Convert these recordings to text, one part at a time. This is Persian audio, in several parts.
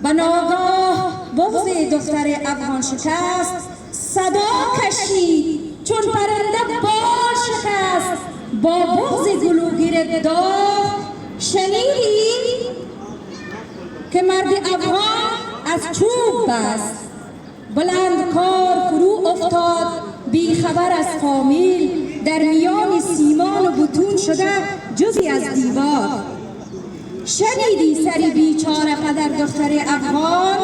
و ناگاه بغض دختر افغان شکست، صدا کشید چون پرنده بال شکست، با بغض گلوگیر داغ شنیدی که مرد افغان از چوب بست، بلند کار فرو افتاد بی خبر از فامیل، در میان سیمان و بطون شده جزی از دیوار. شنیدی سری بیچاره پدر دختر افغان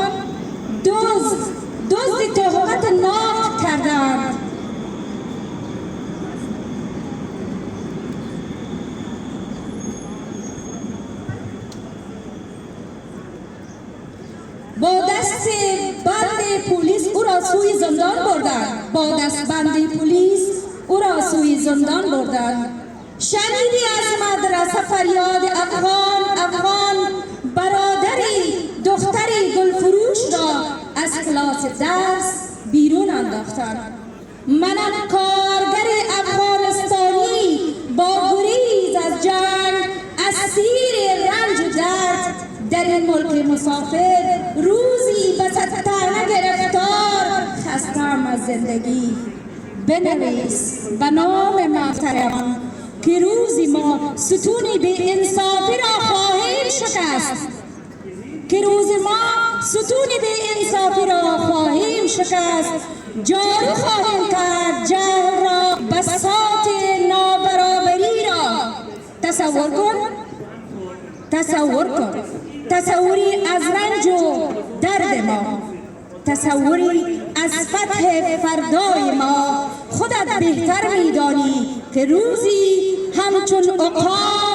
دزد تهمت نافت کردند. با دست بند پلیس او را سوی زندان بردند. با دست بند پلیس او را سوی زندان بردند. شنیدی از مدرسه فریاد افغان افغان، برادری دختری گلفروش را از کلاس درس بیرون انداختند. منم کارگر افغانستانی با گریز از جنگ، اسیر رنج و درد در این ملک مسافر، روزی به ستانه گرفتار، خستم از زندگی. بنویس به نام محترم که روزی ما ستون بی انصافی را خواهیم شکست، که روز ما ستون بی انصافی را خواهیم شکست. جارو خواهیم کرد جهل را، بساط نابرابری را. تصور کن تصوری از رنج و درد ما، تصوری از فتح فردای ما. خودت بهتر میدانی که روزی همچون عقاب